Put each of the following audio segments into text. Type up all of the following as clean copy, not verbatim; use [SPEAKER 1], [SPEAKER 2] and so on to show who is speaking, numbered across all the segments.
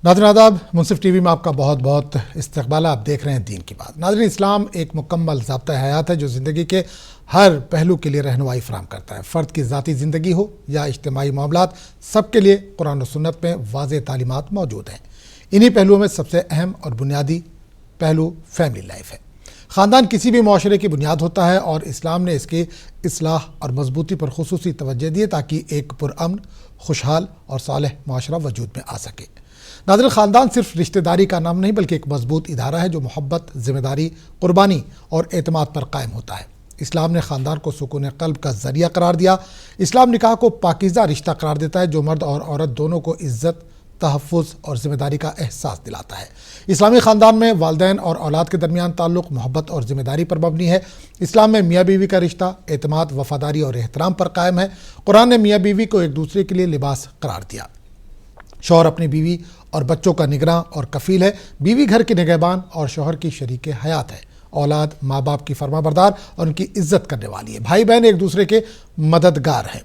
[SPEAKER 1] ناظرین آداب، منصف T V میں آپ کا بہت بہت استقبال ہے۔ آپ دیکھ رہے ہیں دین کی بات۔ ناظرین، اسلام ایک مکمل ضابطۂ حیات ہے جو زندگی کے ہر پہلو کے لیے رہنمائی فراہم کرتا ہے۔ فرد کی ذاتی زندگی ہو یا اجتماعی معاملات، سب کے لیے قرآن و سنت میں واضح تعلیمات موجود ہیں۔ انہی پہلوؤں میں سب سے اہم اور بنیادی پہلو فیملی لائف ہے۔ خاندان کسی بھی معاشرے کی بنیاد ہوتا ہے اور اسلام نے اس کی اصلاح اور مضبوطی پر خصوصی توجہ دی تاکہ ایک پرامن، خوشحال اور صالح معاشرہ وجود میں آ سکے۔ ناظرین، خاندان صرف رشتہ داری کا نام نہیں بلکہ ایک مضبوط ادارہ ہے جو محبت، ذمہ داری، قربانی اور اعتماد پر قائم ہوتا ہے۔ اسلام نے خاندان کو سکون قلب کا ذریعہ قرار دیا۔ اسلام نکاح کو پاکیزہ رشتہ قرار دیتا ہے جو مرد اور عورت دونوں کو عزت، تحفظ اور ذمہ داری کا احساس دلاتا ہے۔ اسلامی خاندان میں والدین اور اولاد کے درمیان تعلق محبت اور ذمہ داری پر مبنی ہے۔ اسلام میں میاں بیوی کا رشتہ اعتماد، وفاداری اور احترام پر قائم ہے۔ قرآن نے میاں بیوی کو ایک دوسرے کے لیے لباس قرار دیا۔ شوہر اپنی بیوی اور بچوں کا نگراں اور کفیل ہے۔ بیوی گھر کی نگہبان اور شوہر کی شریک حیات ہے۔ اولاد ماں باپ کی فرما بردار اور ان کی عزت کرنے والی ہے۔ بھائی بہن ایک دوسرے کے مددگار ہیں۔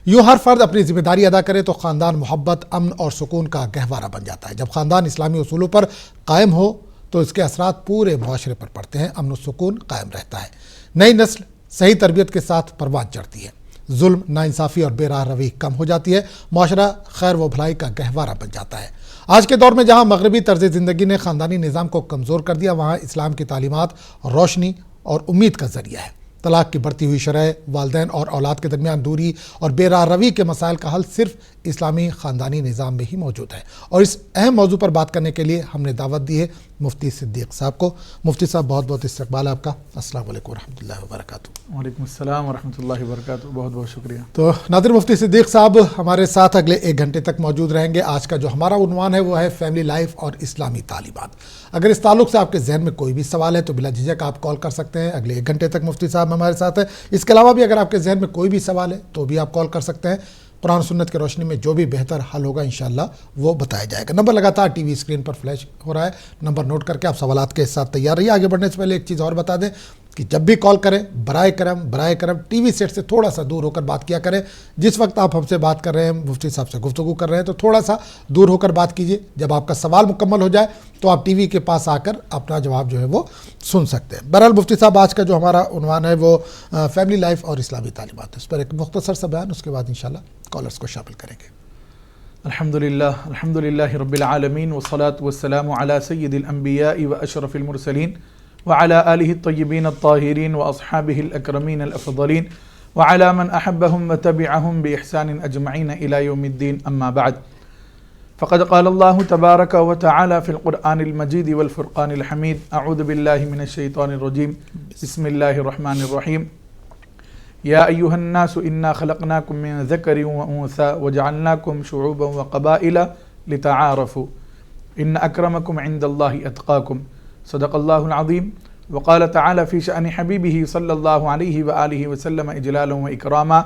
[SPEAKER 1] یوں ہر فرد اپنی ذمہ داری ادا کرے تو خاندان محبت، امن اور سکون کا گہوارہ بن جاتا ہے۔ جب خاندان اسلامی اصولوں پر قائم ہو تو اس کے اثرات پورے معاشرے پر پڑتے ہیں۔ امن و سکون قائم رہتا ہے۔ نئی نسل صحیح تربیت کے ساتھ پروان چڑھتی ہے۔ ظلم، ناانصافی اور بے راہ روی کم ہو جاتی ہے۔ معاشرہ خیر و بھلائی کا گہوارہ بن جاتا ہے۔ آج کے دور میں جہاں مغربی طرز زندگی نے خاندانی نظام کو کمزور کر دیا، وہاں اسلام کی تعلیمات روشنی اور امید کا ذریعہ ہے۔ طلاق کی بڑھتی ہوئی شرح، والدین اور اولاد کے درمیان دوری اور بے راہ روی کے مسائل کا حل صرف اسلامی خاندانی نظام میں ہی موجود ہے۔ اور اس اہم موضوع پر بات کرنے کے لیے ہم نے دعوت دی ہے مفتی صدیق صاحب کو۔ مفتی صاحب، بہت بہت استقبال ہے آپ کا۔ السلام علیکم ورحمۃ اللہ وبرکاتہ۔
[SPEAKER 2] وعلیکم السلام ورحمۃ اللہ وبرکاتہ۔ بہت بہت شکریہ۔
[SPEAKER 1] تو ناظرین، مفتی صدیق صاحب ہمارے ساتھ اگلے 1 گھنٹے تک موجود رہیں گے۔ آج کا جو ہمارا عنوان ہے وہ ہے فیملی لائف اور اسلامی تعلیمات۔ اگر اس تعلق سے آپ کے ذہن میں کوئی بھی سوال ہے تو بلا جھجک آپ کال کر سکتے ہیں۔ اگلے 1 گھنٹے تک مفتی صاحب ہمارے ساتھ ہیں۔ اس کے علاوہ بھی اگر آپ کے ذہن میں کوئی بھی سوال ہے تو بھی آپ کال کر سکتے ہیں۔ قرآن سنت کی روشنی میں جو بھی بہتر حل ہوگا انشاءاللہ وہ بتایا جائے گا۔ نمبر لگاتار ٹی وی اسکرین پر فلیش ہو رہا ہے، نمبر نوٹ کر کے آپ سوالات کے ساتھ تیار رہیے۔ آگے بڑھنے سے پہلے ایک چیز اور بتا دیں کہ جب بھی کال کریں برائے کرم ٹی وی سیٹ سے تھوڑا سا دور ہو کر بات کیا کریں۔ جس وقت آپ ہم سے بات کر رہے ہیں، مفتی صاحب سے گفتگو کر رہے ہیں، تو تھوڑا سا دور ہو کر بات کیجیے۔ جب آپ کا سوال مکمل ہو جائے تو آپ ٹی وی کے پاس آ کر اپنا جواب جو ہے وہ سن سکتے ہیں۔ بہرحال مفتی صاحب، آج کا جو ہمارا عنوان ہے وہ فیملی لائف اور اسلامی تعلیمات ہے۔ اس پر ایک مختصر سا بیان، اس کے بعد انشاءاللہ کالرز کو شامل کریں گے۔
[SPEAKER 2] الحمدللہ رب العالمین والصلاة والسلام علی سید الانبیاء و اشرف المرسلین وعلى آلہ الطیبین الطاہرین واصحابہ الاکرمین الافضلین وعلى من احبهم وتبعهم بإحسان اجمعین الى یوم الدین، اما بعد، فقد قال اللہ تبارک وتعالی فی القرآن المجید والفرقان الحمید، اعوذ باللہ من الشیطان الرجیم، بسم اللہ الرحمن الرحیم، یا ایہا الناس انا خلقناکم من ذکر و انثی وجعلناکم شعوبا وقبائل لتعارفوا ان اکرمکم عند اللہ اتقاکم، صدق اللہ العظیم۔ وقال تعالی فی شأن حبیبہ صلی اللہ علیہ وآلہ وسلم اجلالا و اکراما،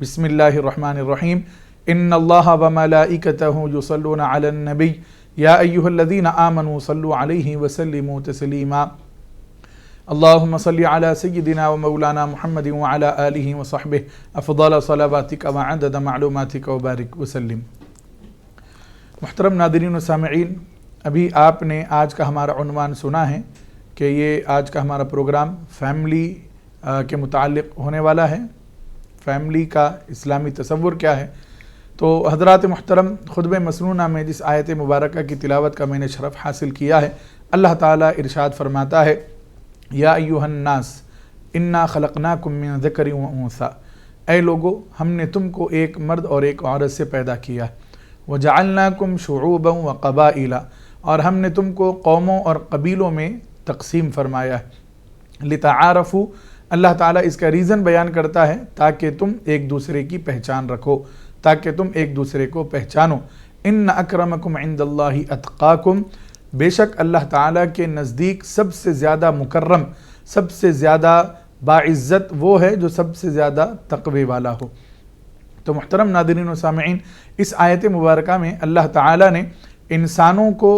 [SPEAKER 2] بسم اللہ الرحمن الرحیم، ان اللہ وملائکتہ یصلون علی النبی یا ایہا الذین آمنوا صلوا علیہ وسلموا تسلیما، اللہم صلی علی سیدنا و مولانا محمد وعلی آلہ وصحبہ افضل صلواتک وعدد معلوماتک وبارک وسلم۔ محترم ناظرین و سامعین، ابھی آپ نے آج کا ہمارا عنوان سنا ہے کہ یہ آج کا ہمارا پروگرام فیملی کے متعلق ہونے والا ہے۔ فیملی کا اسلامی تصور کیا ہے؟ تو حضرات محترم، خطبہ مسنونہ میں جس آیت مبارکہ کی تلاوت کا میں نے شرف حاصل کیا ہے، اللہ تعالیٰ ارشاد فرماتا ہے، یا ایہا الناس انا خلقناکم من ذکر و انثی، اے لوگو ہم نے تم کو ایک مرد اور ایک عورت سے پیدا کیا، وجعلناکم شعوبا و قبائل، اور ہم نے تم کو قوموں اور قبیلوں میں تقسیم فرمایا ہے، لتعارفوا، اللہ تعالیٰ اس کا ریزن بیان کرتا ہے تاکہ تم ایک دوسرے کی پہچان رکھو، تاکہ تم ایک دوسرے کو پہچانو۔ ان اکرمکم عند اللہ اتقاکم، بے شک اللہ تعالیٰ کے نزدیک سب سے زیادہ مکرم، سب سے زیادہ باعزت وہ ہے جو سب سے زیادہ تقوی والا ہو۔ تو محترم ناظرین و سامعین، اس آیت مبارکہ میں اللہ تعالیٰ نے انسانوں کو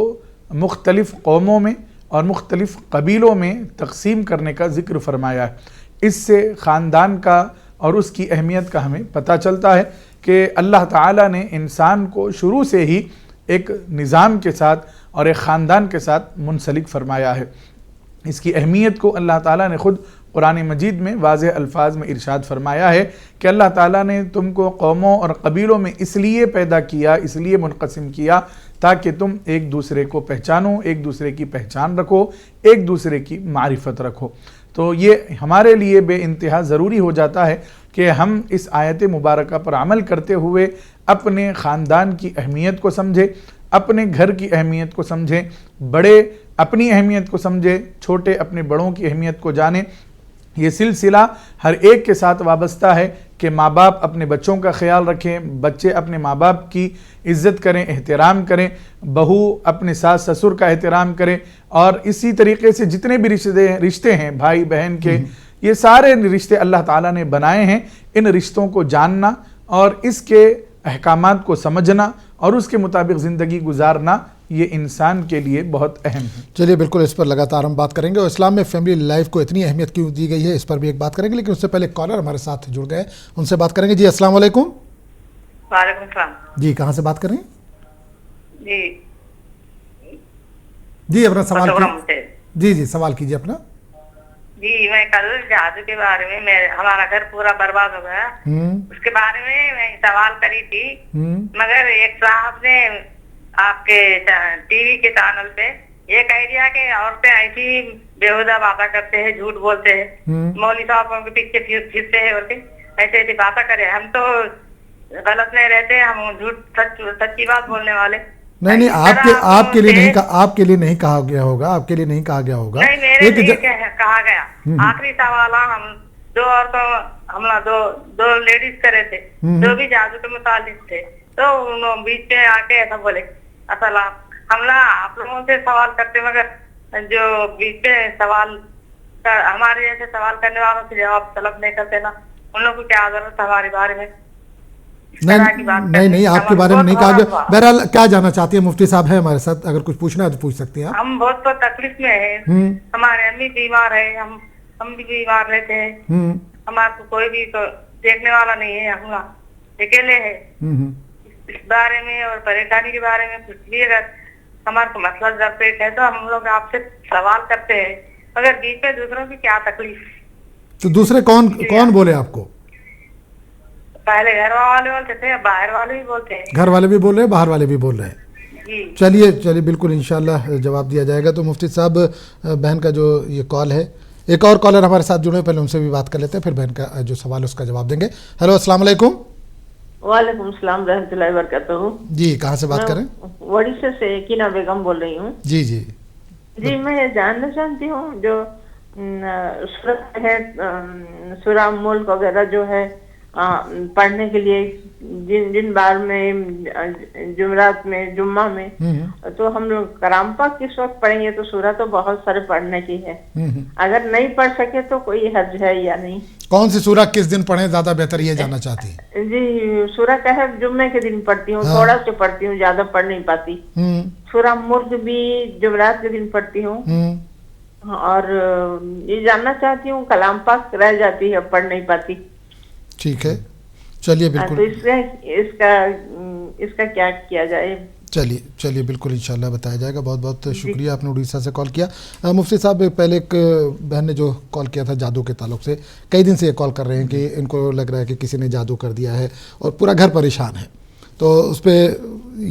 [SPEAKER 2] مختلف قوموں میں اور مختلف قبیلوں میں تقسیم کرنے کا ذکر فرمایا ہے۔ اس سے خاندان کا اور اس کی اہمیت کا ہمیں پتہ چلتا ہے کہ اللہ تعالیٰ نے انسان کو شروع سے ہی ایک نظام کے ساتھ اور ایک خاندان کے ساتھ منسلک فرمایا ہے۔ اس کی اہمیت کو اللہ تعالیٰ نے خود قرآن مجید میں واضح الفاظ میں ارشاد فرمایا ہے کہ اللہ تعالیٰ نے تم کو قوموں اور قبیلوں میں اس لیے پیدا کیا، اس لیے منقسم کیا تاکہ تم ایک دوسرے کو پہچانو، ایک دوسرے کی پہچان رکھو، ایک دوسرے کی معرفت رکھو۔ تو یہ ہمارے لیے بے انتہا ضروری ہو جاتا ہے کہ ہم اس آیت مبارکہ پر عمل کرتے ہوئے اپنے خاندان کی اہمیت کو سمجھیں، اپنے گھر کی اہمیت کو سمجھیں، بڑے اپنی اہمیت کو سمجھیں، چھوٹے اپنے بڑوں کی اہمیت کو جانیں۔ یہ سلسلہ ہر ایک کے ساتھ وابستہ ہے کہ ماں باپ اپنے بچوں کا خیال رکھیں، بچے اپنے ماں باپ کی عزت کریں، احترام کریں، بہو اپنے ساس سسر کا احترام کریں، اور اسی طریقے سے جتنے بھی رشتے ہیں بھائی بہن کے، یہ سارے رشتے اللہ تعالیٰ نے بنائے ہیں۔ ان رشتوں کو جاننا اور اس کے احکامات کو سمجھنا اور اس کے مطابق زندگی گزارنا یہ انسان کے لیے بہت اہم ہے۔
[SPEAKER 1] چلیے بالکل اس پر لگاتار ہم بات کریں گے، اور اسلام میں فیملی لائف کو اتنی اہمیت کیوں دی گئی ہے اس پر بھی ایک بات کریں گے، لیکن اس سے پہلے ایک کالر ہمارے ساتھ جڑ گئے، ان سے بات کریں گے۔ جی السلام علیکم۔
[SPEAKER 3] وعلیکم السلام۔
[SPEAKER 1] جی کہاں سے بات کر رہے ہیں؟
[SPEAKER 3] جی
[SPEAKER 1] اپنا سوال جی سوال کیجیے اپنا۔
[SPEAKER 3] جی میں کل جادو کے بارے میں ہمارا گھر پورا برباد ہو گیا، اس کے بارے میں سوال کری تھی، مگر ایک صاحب نے آپ کے ٹی وی کے چینل پہ یہ کہہ دیا کہ عورتیں ایسی بےہودہ باتیں کرتے ہیں، جھوٹ بولتے ہیں، مولوی صاحبوں کے پیچھے پھرتے ہیں، اور ایسے ایسی باتیں کرے، ہم تو غلط نہیں رہتے، ہم جھوٹ سچی بات بولنے والے۔
[SPEAKER 1] نہیں آپ کے لیے نہیں کہا، آپ کے لیے نہیں کہا گیا ہوگا، آپ کے لیے نہیں کہا گیا ہوگا،
[SPEAKER 3] نہیں میرے لیے کہا گیا۔ آخری سوال ہم دو عورتوں، ہم دو لیڈیز کرے تھے جو بھی جادو کے متعلق تھے، تو انہوں بیچ میں آ کے ایسا بولے اصل ہم آپ لوگوں سے سوال کرتے، مگر جو بیچ میں سوال ہمارے جیسے سوال کرنے والوں سے جواب طلب نہیں کرتے نا، ان لوگوں کو کیا ضرورت ہے ہمارے بارے میں؟
[SPEAKER 1] نہیں آپ کے بارے میں نہیں کہا گیا۔ بہرحال کیا جاننا چاہتی ہیں؟ مفتی صاحب ہیں ہمارے ساتھ، اگر کچھ پوچھنا ہے تو پوچھ سکتی ہیں۔
[SPEAKER 3] ہم بہت تکلیف میں ہیں، ہمارے امی بیمار ہے، ہم بھی بیمار رہتے ہیں، ہمارے کو کوئی بھی دیکھنے والا نہیں ہے، ہم اکیلے ہیں۔ اس بارے میں اور پریشانی کے بارے میں کچھ بھی اگر ہمارا کو مسئلہ درپیش ہے تو ہم لوگ آپ سے سوال کرتے ہیں، مگر بیچ میں دوسروں کی کیا تکلیف؟
[SPEAKER 1] تو دوسرے کون بولے آپ کو؟
[SPEAKER 3] پہلے گھر والے بولتے تھے، باہر والے بھی بولتے ہیں۔
[SPEAKER 1] گھر والے بھی بول رہے ہیں، باہر والے بھی بول رہے ہیں۔
[SPEAKER 3] جی
[SPEAKER 1] چلیے بالکل انشاءاللہ جواب دیا جائے گا۔ تو مفتی صاحب بہن کا جو یہ کال ہے، ایک اور کالر ہمارے ساتھ جڑے، پہلے ان سے بھی بات کر لیتے ہیں، پھر بہن کا جو سوال ہے اس کا جواب دیں گے۔ ہیلو السلام علیکم۔
[SPEAKER 4] وعلیکم السلام رحمۃ اللہ وبرکاتہ۔
[SPEAKER 1] جی کہاں سے بات کریں؟
[SPEAKER 4] اڑیسہ سے یقینا بیگم بول رہی ہوں۔
[SPEAKER 1] جی
[SPEAKER 4] میں یہ جاننا چاہتی ہوں جو سورہ ہے، سورہ ملک وغیرہ جو ہے پڑھنے کے لیے جن بار میں جمعرات میں جمعہ میں، تو ہم لوگ کلام پاک کس وقت پڑھیں گے؟ تو سورہ تو بہت سارے پڑھنے کی ہے، اگر نہیں پڑھ سکے تو کوئی حرج ہے یا نہیں؟
[SPEAKER 1] کون سی سورہ کس دن پڑھیں زیادہ بہتر یہ جاننا چاہتی ہیں؟
[SPEAKER 4] جی سورہ کہف جمعے کے دن پڑھتی ہوں، تھوڑا سے پڑھتی ہوں، زیادہ پڑھ نہیں پاتی۔ سورہ ملک بھی جمعرات کے دن پڑھتی ہوں، اور یہ جاننا چاہتی ہوں کلام پاک رہ جاتی ہے، پڑھ نہیں پاتی۔
[SPEAKER 1] ٹھیک ہے، چلیے بالکل،
[SPEAKER 4] تو اس کا کیا کیا جائے؟
[SPEAKER 1] چلیے بالکل انشاءاللہ بتایا جائے گا۔ بہت بہت شکریہ، آپ نے اڑیسہ سے کال کیا۔ مفتی صاحب پہلے ایک بہن نے جو کال کیا تھا جادو کے تعلق سے، کئی دن سے یہ کال کر رہے ہیں کہ ان کو لگ رہا ہے کہ کسی نے جادو کر دیا ہے اور پورا گھر پریشان ہے، تو اس پہ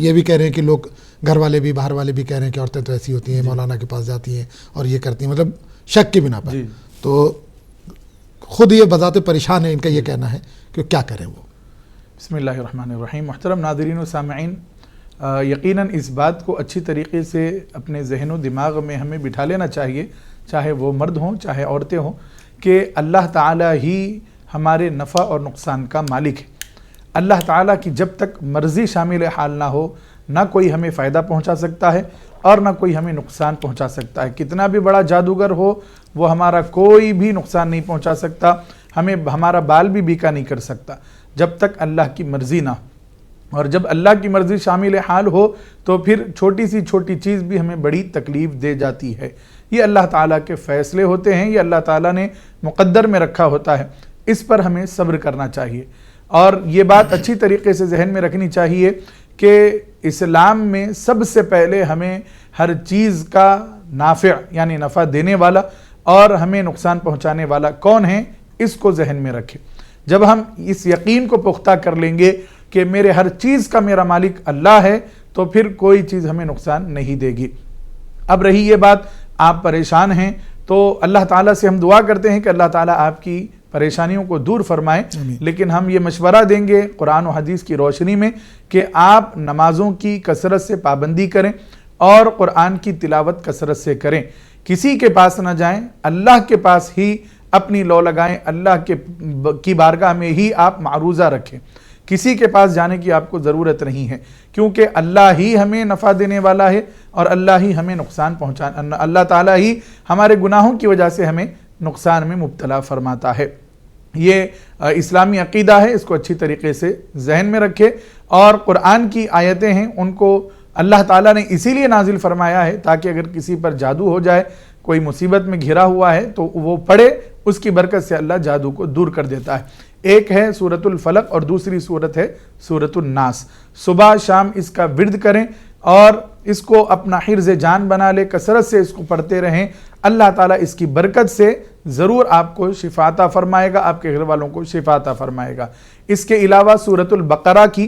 [SPEAKER 1] یہ بھی کہہ رہے ہیں کہ لوگ گھر والے بھی باہر والے بھی کہہ رہے ہیں کہ عورتیں تو ایسی ہوتی ہیں، مولانا کے پاس جاتی ہیں اور یہ کرتی ہیں، مطلب شک کی بنا پر، تو خود یہ بذات پریشان ہے، ان کا یہ کہنا ہے کہ کیا کریں وہ۔
[SPEAKER 2] بسم اللہ الرحمن الرحیم۔ محترم ناظرین و سامعین، یقیناً اس بات کو اچھی طریقے سے اپنے ذہن و دماغ میں ہمیں بٹھا لینا چاہیے، چاہے وہ مرد ہوں چاہے عورتیں ہوں، کہ اللہ تعالیٰ ہی ہمارے نفع اور نقصان کا مالک ہے۔ اللہ تعالیٰ کی جب تک مرضی شامل حال نہ ہو، نہ کوئی ہمیں فائدہ پہنچا سکتا ہے اور نہ کوئی ہمیں نقصان پہنچا سکتا ہے۔ کتنا بھی بڑا جادوگر ہو، وہ ہمارا کوئی بھی نقصان نہیں پہنچا سکتا، ہمیں ہمارا بال بھی بیکا نہیں کر سکتا جب تک اللہ کی مرضی نہ ہو۔ اور جب اللہ کی مرضی شامل حال ہو تو پھر چھوٹی سی چھوٹی چیز بھی ہمیں بڑی تکلیف دے جاتی ہے۔ یہ اللہ تعالیٰ کے فیصلے ہوتے ہیں، یہ اللہ تعالیٰ نے مقدر میں رکھا ہوتا ہے، اس پر ہمیں صبر کرنا چاہیے۔ اور یہ بات اچھی طریقے سے ذہن میں رکھنی چاہیے کہ اسلام میں سب سے پہلے ہمیں ہر چیز کا نافع یعنی نفع دینے والا اور ہمیں نقصان پہنچانے والا کون ہے، اس کو ذہن میں رکھیں۔ جب ہم اس یقین کو پختہ کر لیں گے کہ میرے ہر چیز کا میرا مالک اللہ ہے، تو پھر کوئی چیز ہمیں نقصان نہیں دے گی۔ اب رہی یہ بات آپ پریشان ہیں، تو اللہ تعالیٰ سے ہم دعا کرتے ہیں کہ اللہ تعالیٰ آپ کی پریشانیوں کو دور فرمائے، لیکن ہم یہ مشورہ دیں گے قرآن و حدیث کی روشنی میں کہ آپ نمازوں کی کثرت سے پابندی کریں اور قرآن کی تلاوت کثرت سے کریں، کسی کے پاس نہ جائیں، اللہ کے پاس ہی اپنی لو لگائیں، اللہ کی بارگاہ میں ہی آپ معروضہ رکھیں، کسی کے پاس جانے کی آپ کو ضرورت نہیں ہے، کیونکہ اللہ ہی ہمیں نفع دینے والا ہے اور اللہ ہی ہمیں نقصان پہنچانا، اللہ تعالیٰ ہی ہمارے گناہوں کی وجہ سے ہمیں نقصان میں مبتلا فرماتا ہے۔ یہ اسلامی عقیدہ ہے، اس کو اچھی طریقے سے ذہن میں رکھے، اور قرآن کی آیتیں ہیں ان کو اللہ تعالیٰ نے اسی لیے نازل فرمایا ہے تاکہ اگر کسی پر جادو ہو جائے، کوئی مصیبت میں گھرا ہوا ہے تو وہ پڑھے، اس کی برکت سے اللہ جادو کو دور کر دیتا ہے۔ ایک ہے سورۃ الفلق اور دوسری سورت ہے سورۃ الناس، صبح شام اس کا ورد کریں اور اس کو اپنا حرز جان بنا لے، کثرت سے اس کو پڑھتے رہیں، اللہ تعالیٰ اس کی برکت سے ضرور آپ کو شفا عطا فرمائے گا، آپ کے گھر والوں کو شفا عطا فرمائے گا۔ اس کے علاوہ سورۃ البقرہ کی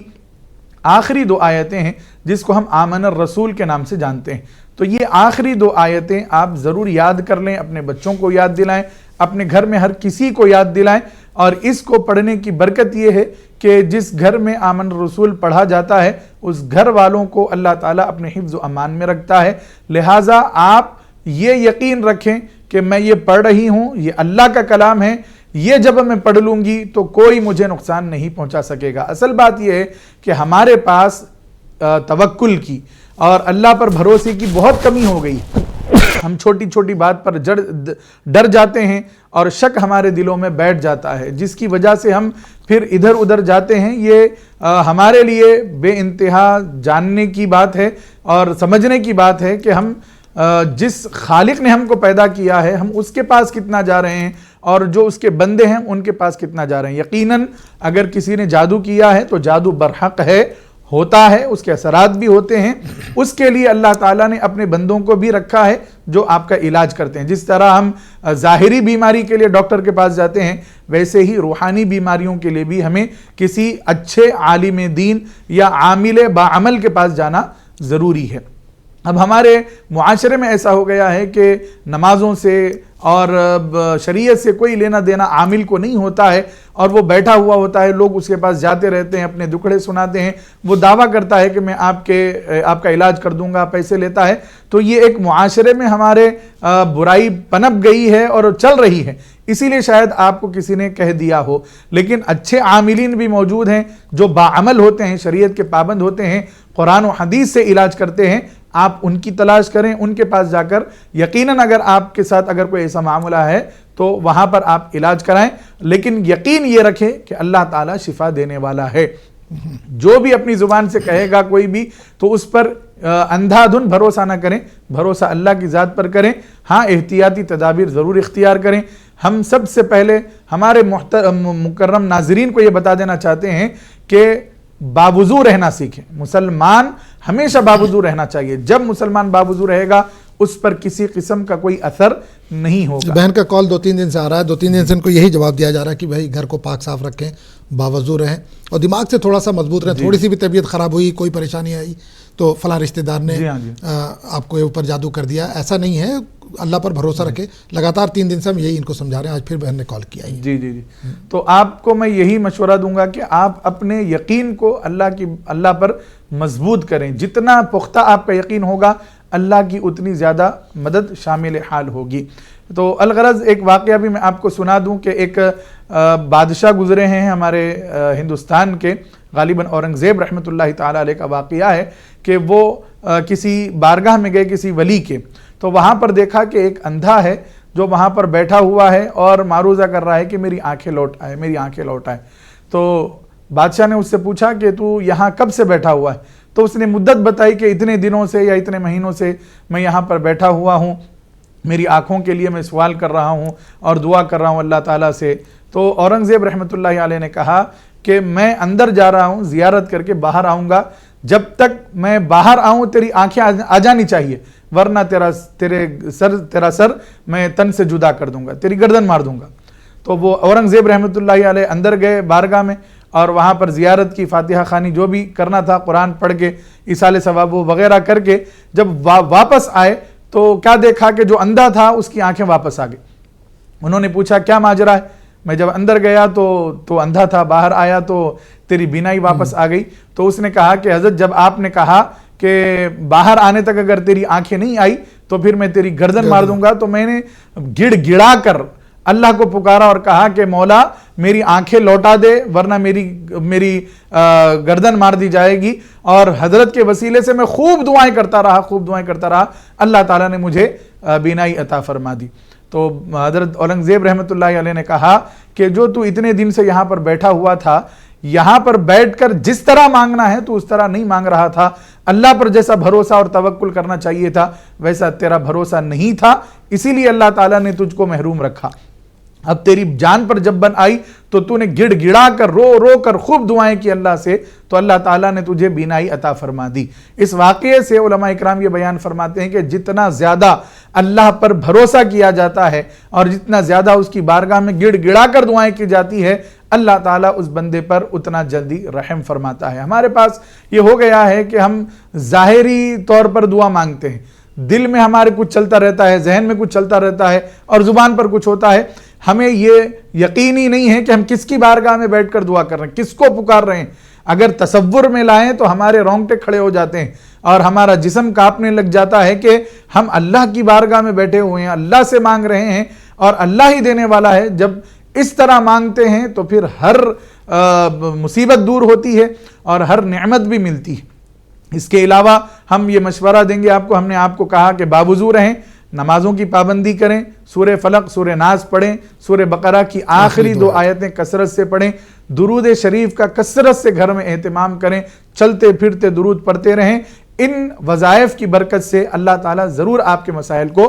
[SPEAKER 2] آخری 2 آیتیں ہیں جس کو ہم آمن الرسول کے نام سے جانتے ہیں، تو یہ آخری 2 آیتیں آپ ضرور یاد کر لیں، اپنے بچوں کو یاد دلائیں، اپنے گھر میں ہر کسی کو یاد دلائیں، اور اس کو پڑھنے کی برکت یہ ہے کہ جس گھر میں آمن الرسول پڑھا جاتا ہے اس گھر والوں کو اللہ تعالیٰ اپنے حفظ و امان میں رکھتا ہے۔ لہٰذا آپ یہ یقین رکھیں کہ میں یہ پڑھ رہی ہوں، یہ اللہ کا کلام ہے، یہ جب میں پڑھ لوں گی تو کوئی مجھے نقصان نہیں پہنچا سکے گا۔ اصل بات یہ ہے کہ ہمارے پاس توکل کی اور اللہ پر بھروسے کی بہت کمی ہو گئی، ہم چھوٹی چھوٹی بات پر ڈر جاتے ہیں اور شک ہمارے دلوں میں بیٹھ جاتا ہے، جس کی وجہ سے ہم پھر ادھر ادھر جاتے ہیں۔ یہ ہمارے لیے بے انتہا جاننے کی بات ہے اور سمجھنے کی بات ہے کہ ہم جس خالق نے ہم کو پیدا کیا ہے ہم اس کے پاس کتنا جا رہے ہیں اور جو اس کے بندے ہیں ان کے پاس کتنا جا رہے ہیں۔ یقیناً اگر کسی نے جادو کیا ہے تو جادو برحق ہے، ہوتا ہے، اس کے اثرات بھی ہوتے ہیں، اس کے لیے اللہ تعالیٰ نے اپنے بندوں کو بھی رکھا ہے جو آپ کا علاج کرتے ہیں۔ جس طرح ہم ظاہری بیماری کے لیے ڈاکٹر کے پاس جاتے ہیں، ویسے ہی روحانی بیماریوں کے لیے بھی ہمیں کسی اچھے عالم دین یا عامل باعمل کے پاس جانا ضروری ہے۔ اب ہمارے معاشرے میں ایسا ہو گیا ہے کہ نمازوں سے اور شریعت سے کوئی لینا دینا عامل کو نہیں ہوتا ہے، اور وہ بیٹھا ہوا ہوتا ہے، لوگ اس کے پاس جاتے رہتے ہیں، اپنے دکھڑے سناتے ہیں، وہ دعویٰ کرتا ہے کہ میں آپ کا علاج کر دوں گا، پیسے لیتا ہے۔ تو یہ ایک معاشرے میں ہمارے برائی پنپ گئی ہے اور چل رہی ہے، اسی لیے شاید آپ کو کسی نے کہہ دیا ہو، لیکن اچھے عاملین بھی موجود ہیں جو باعمل ہوتے ہیں، شریعت کے پابند ہوتے ہیں، قرآن و حدیث سے علاج کرتے ہیں۔ آپ ان کی تلاش کریں، ان کے پاس جا کر یقیناً اگر آپ کے ساتھ اگر کوئی ایسا معاملہ ہے تو وہاں پر آپ علاج کرائیں، لیکن یقین یہ رکھیں کہ اللہ تعالیٰ شفا دینے والا ہے۔ جو بھی اپنی زبان سے کہے گا کوئی بھی تو اس پر اندھا دھن بھروسہ نہ کریں، بھروسہ اللہ کی ذات پر کریں۔ ہاں، احتیاطی تدابیر ضرور اختیار کریں۔ ہم سب سے پہلے ہمارے مکرم ناظرین کو یہ بتا دینا چاہتے ہیں کہ باوضو رہنا سیکھیں۔ مسلمان ہمیشہ باوضو رہنا چاہیے، جب مسلمان باوضو رہے گا اس پر کسی قسم کا کوئی اثر نہیں ہوگا۔
[SPEAKER 1] بہن کا کال 2-3 دن سے آ رہا ہے، 2-3 دن سے ان کو یہی جواب دیا جا رہا ہے کہ بھائی گھر کو پاک صاف رکھیں، باوضو رہیں اور دماغ سے تھوڑا سا مضبوط رہیں۔ تھوڑی سی بھی طبیعت خراب ہوئی، کوئی پریشانی آئی تو فلاں رشتہ دار نے آپ کو اوپر جادو کر دیا، ایسا نہیں ہے، اللہ پر بھروسہ رکھے۔ لگاتار 3 دن سے ہم یہی ان کو سمجھا رہے ہیں، آج پھر بہن نے کال کیا ہے۔
[SPEAKER 2] جی تو آپ کو میں یہی مشورہ دوں گا کہ آپ اپنے یقین کو اللہ پر مضبوط کریں، جتنا پختہ آپ کا یقین ہوگا اللہ کی اتنی زیادہ مدد شامل حال ہوگی۔ تو الغرض ایک واقعہ بھی میں آپ کو سنا دوں کہ ایک بادشاہ گزرے ہیں ہمارے ہندوستان کے، غالباً اورنگزیب رحمۃ اللہ تعالیٰ علیہ کا واقعہ ہے کہ وہ کسی بارگاہ میں گئے کسی ولی کے، تو وہاں پر دیکھا کہ ایک اندھا ہے جو وہاں پر بیٹھا ہوا ہے اور معروضہ کر رہا ہے کہ میری آنکھیں لوٹ آئے، میری آنکھیں لوٹ آئے۔ تو بادشاہ نے اس سے پوچھا کہ تو یہاں کب سے بیٹھا ہوا ہے؟ تو اس نے مدت بتائی کہ اتنے دنوں سے یا اتنے مہینوں سے میں یہاں پر بیٹھا ہوا ہوں، میری آنکھوں کے لیے میں سوال کر رہا ہوں اور دعا کر رہا ہوں اللہ تعالیٰ سے۔ تو اورنگزیب رحمۃ اللہ علیہ نے کہا کہ میں اندر جا رہا ہوں، زیارت کر کے باہر آؤں گا، جب تک میں باہر آؤں تیری آنکھیں آ جانی چاہیے، ورنہ تیرا سر میں تن سے جدا کر دوں گا، تیری گردن مار دوں گا۔ تو وہ اورنگزیب رحمۃ اللہ علیہ اندر گئے بارگاہ میں، اور وہاں پر زیارت کی، فاتحہ خوانی جو بھی کرنا تھا، قرآن پڑھ کے ایصال ثواب وغیرہ کر کے جب واپس آئے تو کیا دیکھا کہ جو اندھا تھا اس کی آنکھیں واپس آ گئی۔ انہوں نے پوچھا کیا ماجرا ہے؟ میں جب اندر گیا تو اندھا تھا، باہر آیا تو تیری بینائی واپس آ گئی۔ تو اس نے کہا کہ حضرت جب آپ نے کہا کہ باہر آنے تک اگر تیری آنکھیں نہیں آئی تو پھر میں تیری گردن مار دوں گا، تو میں نے گڑ گڑا کر اللہ کو پکارا اور کہا کہ مولا میری آنکھیں لوٹا دے، ورنہ میری گردن مار دی جائے گی۔ اور حضرت کے وسیلے سے میں خوب دعائیں کرتا رہا، اللہ تعالیٰ نے مجھے بینائی عطا فرما دی۔ تو حضرت اورنگزیب رحمۃ اللہ علیہ نے کہا کہ جو تو اتنے دن سے یہاں پر بیٹھا ہوا تھا، یہاں پر بیٹھ کر جس طرح مانگنا ہے تو اس طرح نہیں مانگ رہا تھا، اللہ پر جیسا بھروسہ اور توکل کرنا چاہیے تھا ویسا تیرا بھروسہ نہیں تھا، اسی لیے اللہ تعالیٰ نے تجھ کو محروم رکھا۔ اب تیری جان پر جب بن آئی تو نے گڑ گڑا کر رو کر خوب دعائیں کی اللہ سے، تو اللہ تعالیٰ نے تجھے بینائی عطا فرما دی۔ اس واقعے سے علماء اکرام یہ بیان فرماتے ہیں کہ جتنا زیادہ اللہ پر بھروسہ کیا جاتا ہے اور جتنا زیادہ اس کی بارگاہ میں گڑ گڑا کر دعائیں کی جاتی ہے، اللہ تعالیٰ اس بندے پر اتنا جلدی رحم فرماتا ہے۔ ہمارے پاس یہ ہو گیا ہے کہ ہم ظاہری طور پر دعا مانگتے ہیں، دل میں ہمارے کچھ چلتا رہتا ہے، ذہن میں کچھ چلتا رہتا ہے اور زبان پر کچھ ہوتا ہے، ہمیں یہ یقینی نہیں ہے کہ ہم کس کی بارگاہ میں بیٹھ کر دعا کر رہے ہیں، کس کو پکار رہے ہیں۔ اگر تصور میں لائیں تو ہمارے رونگٹے کھڑے ہو جاتے ہیں اور ہمارا جسم کانپنے لگ جاتا ہے کہ ہم اللہ کی بارگاہ میں بیٹھے ہوئے ہیں، اللہ سے مانگ رہے ہیں اور اللہ ہی دینے والا ہے۔ جب اس طرح مانگتے ہیں تو پھر ہر مصیبت دور ہوتی ہے اور ہر نعمت بھی ملتی ہے۔ اس کے علاوہ ہم یہ مشورہ دیں گے آپ کو، ہم نے آپ کو کہا کہ باوضو رہیں، نمازوں کی پابندی کریں، سورہ فلق، سورہ ناس پڑھیں، سورہ بقرہ کی آخری 2 آیتیں کثرت سے پڑھیں، درود شریف کا کثرت سے گھر میں اہتمام کریں، چلتے پھرتے درود پڑھتے رہیں۔ ان وظائف کی برکت سے اللہ تعالیٰ ضرور آپ کے مسائل کو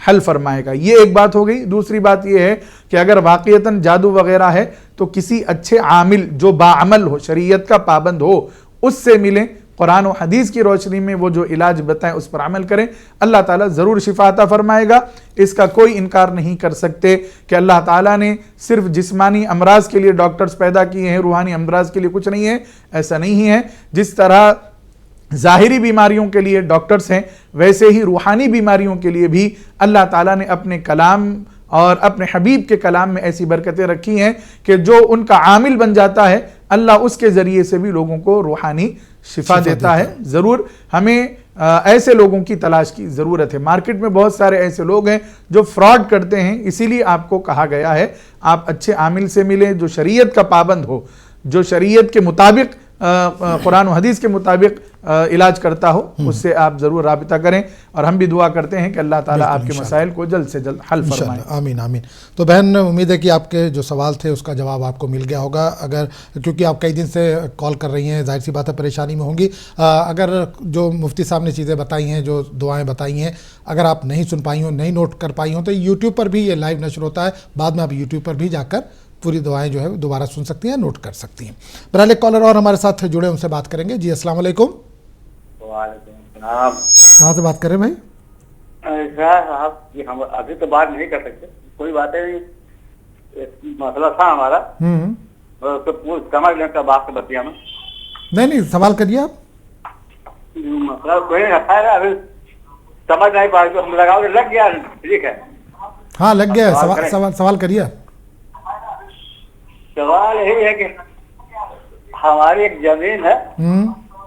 [SPEAKER 2] حل فرمائے گا۔ یہ ایک بات ہو گئی۔ دوسری بات یہ ہے کہ اگر واقعتاً جادو وغیرہ ہے تو کسی اچھے عامل جو باعمل ہو، شریعت کا پابند ہو، اس سے ملیں، قرآن و حدیث کی روشنی میں وہ جو علاج بتائیں اس پر عمل کریں، اللہ تعالیٰ ضرور شفا عطا فرمائے گا۔ اس کا کوئی انکار نہیں کر سکتے کہ اللہ تعالیٰ نے صرف جسمانی امراض کے لیے ڈاکٹرز پیدا کیے ہیں، روحانی امراض کے لیے کچھ نہیں ہے، ایسا نہیں ہے۔ جس طرح ظاہری بیماریوں کے لیے ڈاکٹرز ہیں، ویسے ہی روحانی بیماریوں کے لیے بھی اللہ تعالیٰ نے اپنے کلام اور اپنے حبیب کے کلام میں ایسی برکتیں رکھی ہیں کہ جو ان کا عامل بن جاتا ہے، اللہ اس کے ذریعے سے بھی لوگوں کو روحانی شفا دیتا ہے۔ ضرور ہمیں ایسے لوگوں کی تلاش کی ضرورت ہے۔ مارکیٹ میں بہت سارے ایسے لوگ ہیں جو فراڈ کرتے ہیں، اسی لیے آپ کو کہا گیا ہے آپ اچھے عامل سے ملیں جو شریعت کا پابند ہو، جو شریعت کے مطابق قرآن و حدیث کے مطابق علاج کرتا ہو، اس سے آپ ضرور رابطہ کریں۔ اور ہم بھی دعا کرتے ہیں کہ اللہ تعالیٰ آپ کے مسائل کو جلد سے جلد حل فرمائے۔
[SPEAKER 1] آمین آمین۔ تو بہن امید ہے کہ آپ کے جو سوال تھے اس کا جواب آپ کو مل گیا ہوگا، اگر کیونکہ آپ کئی دن سے کال کر رہی ہیں، ظاہر سی بات ہے پریشانی میں ہوں گی۔ اگر جو مفتی صاحب نے چیزیں بتائی ہیں، جو دعائیں بتائی ہیں، اگر آپ نہیں سن پائی ہوں، نہیں نوٹ کر پائی ہوں، تو یوٹیوب پر بھی یہ لائیو نشر ہوتا ہے، بعد میں آپ یوٹیوب پر بھی جا کر پوری دعائیں جو ہے دوبارہ سن سکتی ہیں، نوٹ کر سکتی ہیں۔ بہرحال ایک کالر اور ہمارے ساتھ جڑے، ان سے بات کریں گے۔ جی السلام علیکم۔
[SPEAKER 5] وعلیکم السلام۔
[SPEAKER 1] کہاں سے بات کر رہے ہیں بھائی؟
[SPEAKER 5] صاحب جی ہم ابھی تو بات نہیں کر سکتے، کوئی بات ہے، مسئلہ تھا ہمارا، سمجھ لیں کب آپ سے بتیا میں
[SPEAKER 1] نہیں سوال کریے آپ۔
[SPEAKER 5] مسئلہ کوئی نہیں رکھا ہے، ابھی سمجھ نہیں پا رہے، ہم لگاؤ لگ گیا، ٹھیک ہے،
[SPEAKER 1] ہاں لگ گیا ہے، سوال کریے۔
[SPEAKER 5] سوال یہی ہے کہ ہماری ایک زمین ہے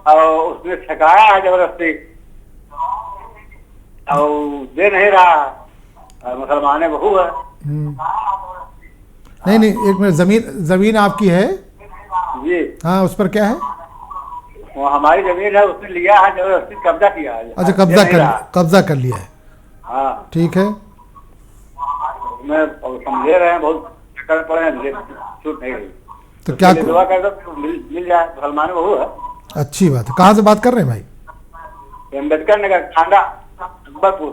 [SPEAKER 5] اور اس نے ٹھکایا ہے زبردستی اور دے نہیں رہا، مسلمان بہو ہے۔
[SPEAKER 1] نہیں ایک منٹ، زمین آپ کی ہے؟
[SPEAKER 5] جی
[SPEAKER 1] ہاں، اس پر کیا ہے؟
[SPEAKER 5] وہ ہماری زمین ہے، اس نے لیا ہے زبردستی، قبضہ کیا ہے۔
[SPEAKER 1] اچھا، قبضہ کر لیا ہے،
[SPEAKER 5] ہاں
[SPEAKER 1] ٹھیک ہے۔
[SPEAKER 5] میں سمجھے رہے ہیں، بہت چکر پڑے ہیں، چھوٹ نہیں رہی،
[SPEAKER 1] تو کیا
[SPEAKER 5] دعا کر دو مل جائے، مسلمان بہو ہے۔
[SPEAKER 1] اچھی بات ہے۔ کہاں سے بات کر رہے ہیں بھائی؟
[SPEAKER 5] امبیڈکر نگر، کھانڈا، اکبر پور۔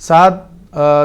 [SPEAKER 2] 7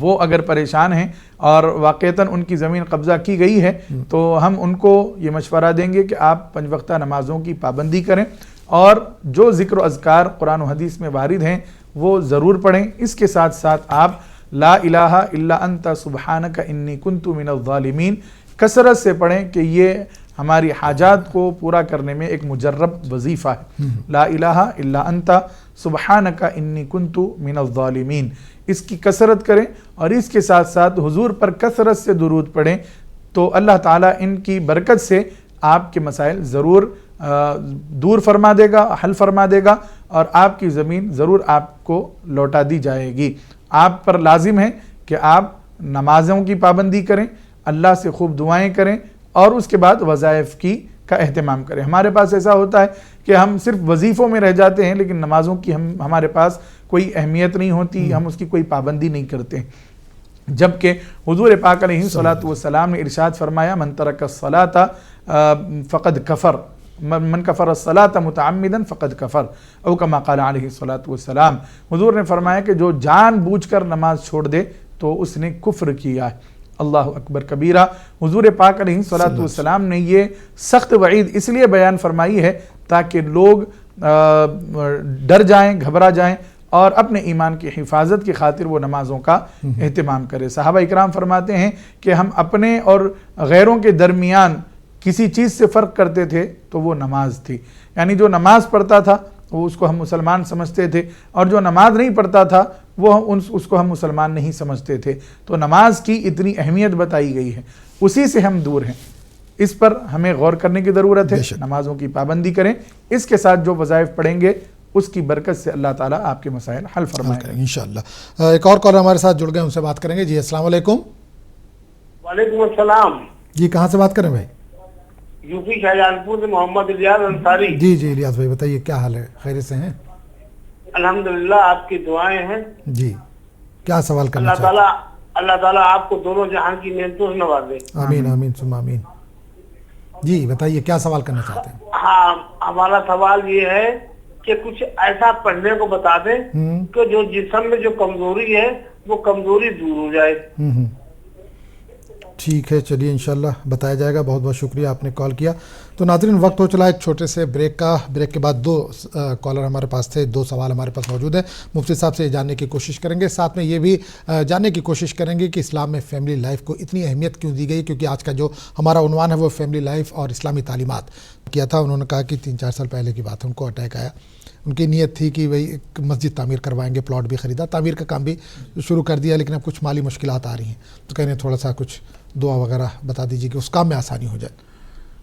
[SPEAKER 2] وہ اگر پریشان ہیں اور واقعتاً ان کی زمین قبضہ کی گئی ہے تو ہم ان کو یہ مشورہ دیں گے کہ آپ 5 وقتہ نمازوں کی پابندی کریں اور جو ذکر و اذکار قرآن و حدیث میں وارد ہیں وہ ضرور پڑھیں. اس کے ساتھ ساتھ آپ لا الہ الا انت سبحانک انی کنت من الظالمین کثرت سے پڑھیں کہ یہ ہماری حاجات کو پورا کرنے میں ایک مجرب وظیفہ ہے. لا الہ الا انت سبحانک انی کنت من الظالمین، اس کی کثرت کریں اور اس کے ساتھ ساتھ حضور پر کثرت سے درود پڑھیں تو اللہ تعالیٰ ان کی برکت سے آپ کے مسائل ضرور دور فرما دے گا، حل فرما دے گا اور آپ کی زمین ضرور آپ کو لوٹا دی جائے گی. آپ پر لازم ہے کہ آپ نمازوں کی پابندی کریں، اللہ سے خوب دعائیں کریں اور اس کے بعد وظائف کا اہتمام کریں. ہمارے پاس ایسا ہوتا ہے کہ ہم صرف وظیفوں میں رہ جاتے ہیں لیکن نمازوں کی ہمارے پاس کوئی اہمیت نہیں ہوتی، ہم اس کی کوئی پابندی نہیں کرتے ہیں. جبکہ حضور پاک علیہ الصلوۃ والسلام نے ارشاد فرمایا من ترک الصلاۃ فقد کفر، من کفر الصلاۃ متعمدا فقد کفر او کما قال علیہ الصلوۃ والسلام. حضور نے فرمایا کہ جو جان بوجھ کر نماز چھوڑ دے تو اس نے کفر کیا ہے. اللہ اکبر کبیرہ. حضور پاک علیہ الصلوۃ والسلام نے یہ سخت وعید اس لیے بیان فرمائی ہے تاکہ لوگ ڈر جائیں، گھبرا جائیں اور اپنے ایمان کی حفاظت کی خاطر وہ نمازوں کا اہتمام کرے. صحابہ اکرام فرماتے ہیں کہ ہم اپنے اور غیروں کے درمیان کسی چیز سے فرق کرتے تھے تو وہ نماز تھی. یعنی جو نماز پڑھتا تھا وہ اس کو ہم مسلمان سمجھتے تھے اور جو نماز نہیں پڑھتا تھا وہ اس کو ہم مسلمان نہیں سمجھتے تھے. تو نماز کی اتنی اہمیت بتائی گئی ہے، اسی سے ہم دور ہیں. اس پر ہمیں غور کرنے کی ضرورت ہے. نمازوں کی پابندی کریں، اس کے ساتھ جو وظائف پڑھیں گے اس کی برکت سے اللہ تعالیٰ آپ کے مسائل حل فرمائے گا
[SPEAKER 1] انشاءاللہ. ایک اور کالر ہمارے ساتھ جڑ گئے، ان سے بات کریں گے. جی السلام علیکم.
[SPEAKER 6] وعلیکم السلام.
[SPEAKER 1] جی کہاں سے بات کریں بھائی؟
[SPEAKER 6] یو پی شاہجہان پور سے محمد الیاس انصاری.
[SPEAKER 1] جی جی الیاس بھائی بتائیے کیا حال ہے، خیریت سے ہیں؟
[SPEAKER 6] الحمدللہ آپ کی دعائیں ہیں.
[SPEAKER 1] جی کیا سوال کرنا چاہتے ہیں؟
[SPEAKER 6] اللہ تعالیٰ آپ کو دونوں جہان کی نعمتوں سے نوازے.
[SPEAKER 1] آمین آمین ثم آمین. جی بتائیے کیا سوال کرنا چاہتے ہیں؟
[SPEAKER 6] ہاں ہمارا سوال یہ ہے کہ کچھ ایسا پڑھنے کو بتا دیں کہ جو جسم میں جو کمزوری ہے وہ کمزوری دور ہو جائے.
[SPEAKER 1] ٹھیک ہے چلیے انشاءاللہ بتایا جائے گا. بہت بہت شکریہ آپ نے کال کیا. تو ناظرین وقت ہو چلا ایک چھوٹے سے بریک کا. بریک کے بعد 2 کالر ہمارے پاس تھے، 2 سوال ہمارے پاس موجود ہیں. مفتی صاحب سے جاننے کی کوشش کریں گے، ساتھ میں یہ بھی جاننے کی کوشش کریں گے کہ اسلام میں فیملی لائف کو اتنی اہمیت کیوں دی گئی، کیونکہ آج کا جو ہمارا عنوان ہے وہ فیملی لائف اور اسلامی تعلیمات کیا تھا. انہوں نے کہا کہ 3-4 سال پہلے کی بات ہے، ان کو اٹیک آیا. ان کی نیت تھی کہ بھئی ایک مسجد تعمیر کروائیں گے، پلاٹ بھی خریدا، تعمیر کا کام بھی شروع کر دیا، لیکن اب کچھ مالی مشکلات آ رہی ہیں. تو کہنے تھوڑا سا کچھ دعا وغیرہ بتا دیجیے کہ اس کام میں آسانی ہو جائے.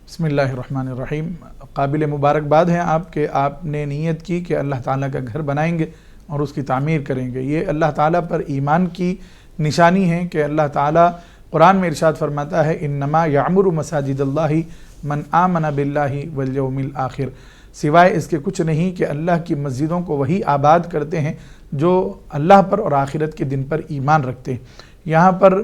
[SPEAKER 2] بسم اللہ الرحمن الرحیم. قابل مبارکباد ہیں آپ کہ آپ نے نیت کی کہ اللہ تعالیٰ کا گھر بنائیں گے اور اس کی تعمیر کریں گے. یہ اللہ تعالیٰ پر ایمان کی نشانی ہے کہ اللہ تعالیٰ قرآن میں ارشاد فرماتا ہے انما یعمر مساجد اللہ من آمن باللہ والیوم الآخر. سوائے اس کے کچھ نہیں کہ اللہ کی مسجدوں کو وہی آباد کرتے ہیں جو اللہ پر اور آخرت کے دن پر ایمان رکھتے ہیں. یہاں پر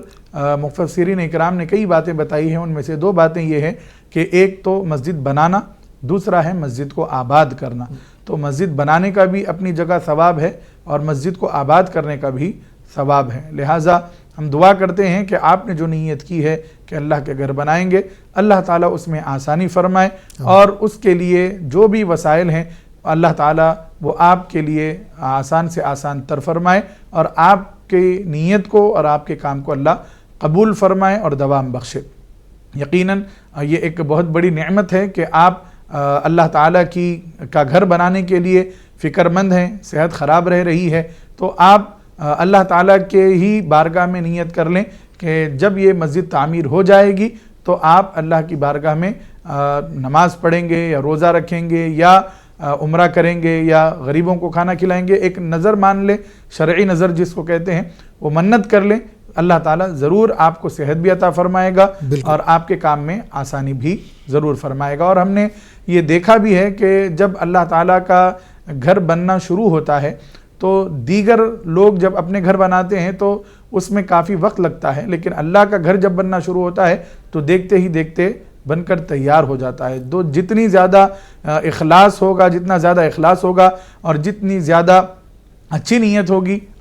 [SPEAKER 2] مفسرین اکرام نے کئی باتیں بتائی ہیں، ان میں سے 2 باتیں یہ ہیں کہ ایک تو مسجد بنانا، دوسرا ہے مسجد کو آباد کرنا. تو مسجد بنانے کا بھی اپنی جگہ ثواب ہے اور مسجد کو آباد کرنے کا بھی ثواب ہے. لہٰذا ہم دعا کرتے ہیں کہ آپ نے جو نیت کی ہے کہ اللہ کے گھر بنائیں گے، اللہ تعالیٰ اس میں آسانی فرمائے اور اس کے لیے جو بھی وسائل ہیں اللہ تعالیٰ وہ آپ کے لیے آسان سے آسان تر فرمائے اور آپ کی نیت کو اور آپ کے کام کو اللہ قبول فرمائے اور دوام بخشے. یقیناً یہ ایک بہت بڑی نعمت ہے کہ آپ اللہ تعالیٰ کا گھر بنانے کے لیے فکر مند ہیں. صحت خراب رہ رہی ہے تو آپ اللہ تعالیٰ کے ہی بارگاہ میں نیت کر لیں کہ جب یہ مسجد تعمیر ہو جائے گی تو آپ اللہ کی بارگاہ میں نماز پڑھیں گے یا روزہ رکھیں گے یا عمرہ کریں گے یا غریبوں کو کھانا کھلائیں گے. ایک نظر مان لیں، شرعی نظر جس کو کہتے ہیں، وہ منت کر لیں. اللہ تعالیٰ ضرور آپ کو صحت بھی عطا فرمائے گا اور آپ کے کام میں آسانی بھی ضرور فرمائے گا. اور ہم نے یہ دیکھا بھی ہے کہ جب اللہ تعالیٰ کا گھر بننا شروع ہوتا ہے تو دیگر لوگ جب اپنے گھر بناتے ہیں تو اس میں کافی وقت لگتا ہے، لیکن اللہ کا گھر جب بننا شروع ہوتا ہے تو دیکھتے ہی دیکھتے بن کر تیار ہو جاتا ہے. جتنی زیادہ اخلاص ہوگا، جتنا زیادہ اخلاص ہوگا اور جتنی زیادہ اچھی نیت ہوگی،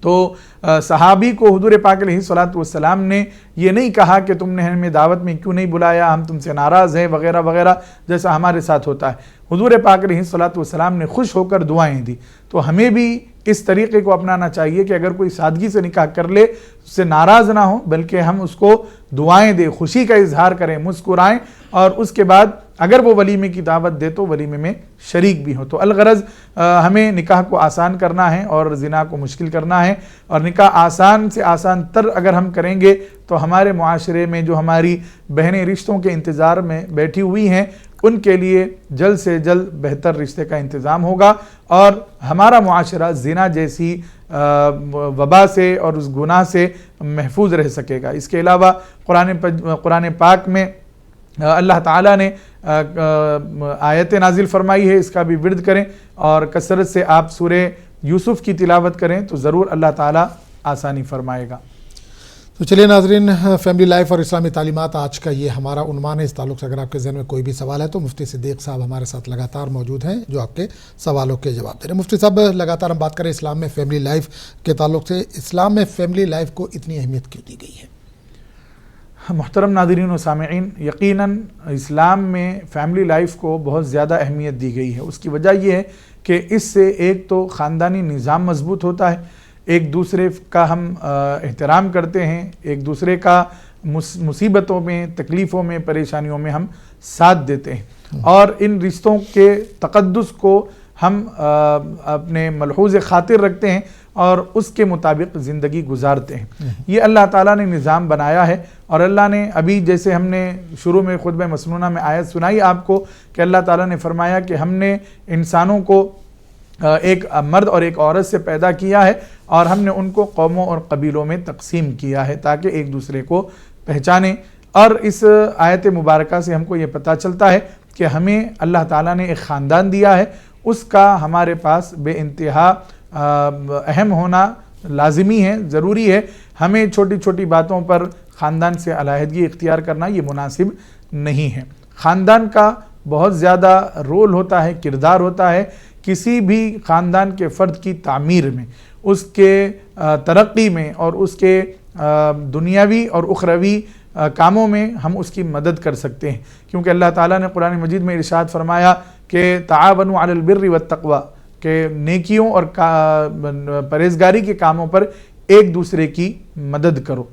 [SPEAKER 2] تو صحابی کو حضور پاک علیہ الصلوۃ والسلام نے یہ نہیں کہا کہ تم نے ہمیں دعوت میں کیوں نہیں بلایا، ہم تم سے ناراض ہیں وغیرہ وغیرہ، جیسا ہمارے ساتھ ہوتا ہے۔ حضور پاک علیہ الصلوۃ والسلام نے خوش ہو کر دعائیں دی۔ تو ہمیں بھی اس طریقے کو اپنانا چاہیے کہ اگر کوئی سادگی سے نکاح کر لے اس سے ناراض نہ ہو، بلکہ ہم اس کو دعائیں دیں، خوشی کا اظہار کریں، مسکرائیں، اور اس کے بعد اگر وہ ولیمے کی دعوت دے تو ولیمے میں شریک بھی ہو۔ تو الغرض ہمیں نکاح کو آسان کرنا ہے اور زنا کو مشکل کرنا ہے، اور نکاح آسان سے آسان تر اگر ہم کریں گے تو ہمارے معاشرے میں جو ہماری بہنیں رشتوں کے انتظار میں بیٹھی ہوئی ہیں ان کے لیے جلد سے جلد بہتر رشتے کا انتظام ہوگا، اور ہمارا معاشرہ زنا جیسی وبا سے اور اس گناہ سے محفوظ رہ سکے گا۔ اس کے علاوہ قرآن پاک میں اللہ تعالیٰ نے آیت نازل فرمائی ہے، اس کا بھی ورد کریں اور کثرت سے آپ سورہ یوسف کی تلاوت کریں تو ضرور اللہ تعالیٰ آسانی فرمائے گا۔
[SPEAKER 1] تو چلیے ناظرین، فیملی لائف اور اسلامی تعلیمات آج کا یہ ہمارا عنوان ہے۔ اس تعلق سے اگر آپ کے ذہن میں کوئی بھی سوال ہے تو مفتی صدیق صاحب ہمارے ساتھ لگاتار موجود ہیں جو آپ کے سوالوں کے جواب دے رہے ہیں۔ مفتی صاحب، لگاتار ہم بات کریں اسلام میں فیملی لائف کے تعلق سے، اسلام میں فیملی لائف کو اتنی اہمیت کیوں دی گئی ہے؟
[SPEAKER 2] محترم ناظرین و سامعین، یقیناً اسلام میں فیملی لائف کو بہت زیادہ اہمیت دی گئی ہے۔ اس کی وجہ یہ ہے کہ اس سے ایک تو خاندانی نظام مضبوط ہوتا ہے، ایک دوسرے کا ہم احترام کرتے ہیں، ایک دوسرے کا مصیبتوں میں، تکلیفوں میں، پریشانیوں میں ہم ساتھ دیتے ہیں، اور ان رشتوں کے تقدس کو ہم اپنے ملحوظ خاطر رکھتے ہیں اور اس کے مطابق زندگی گزارتے ہیں۔ یہ اللہ تعالیٰ نے نظام بنایا ہے، اور اللہ نے ابھی جیسے ہم نے شروع میں خطبہ مسنونہ میں آیت سنائی آپ کو کہ اللہ تعالیٰ نے فرمایا کہ ہم نے انسانوں کو ایک مرد اور ایک عورت سے پیدا کیا ہے، اور ہم نے ان کو قوموں اور قبیلوں میں تقسیم کیا ہے تاکہ ایک دوسرے کو پہچانیں۔ اور اس آیت مبارکہ سے ہم کو یہ پتہ چلتا ہے کہ ہمیں اللہ تعالیٰ نے ایک خاندان دیا ہے، اس کا ہمارے پاس بے انتہا اہم ہونا لازمی ہے، ضروری ہے۔ ہمیں چھوٹی چھوٹی باتوں پر خاندان سے علیحدگی اختیار کرنا یہ مناسب نہیں ہے۔ خاندان کا بہت زیادہ رول ہوتا ہے، کردار ہوتا ہے کسی بھی خاندان کے فرد کی تعمیر میں، اس کے ترقی میں، اور اس کے دنیاوی اور اخروی کاموں میں ہم اس کی مدد کر سکتے ہیں، کیونکہ اللہ تعالیٰ نے قرآن مجید میں ارشاد فرمایا کہ تعاونوا علی البر والتقوی، کہ نیکیوں اور پرہیزگاری کے کاموں پر ایک دوسرے کی مدد کرو۔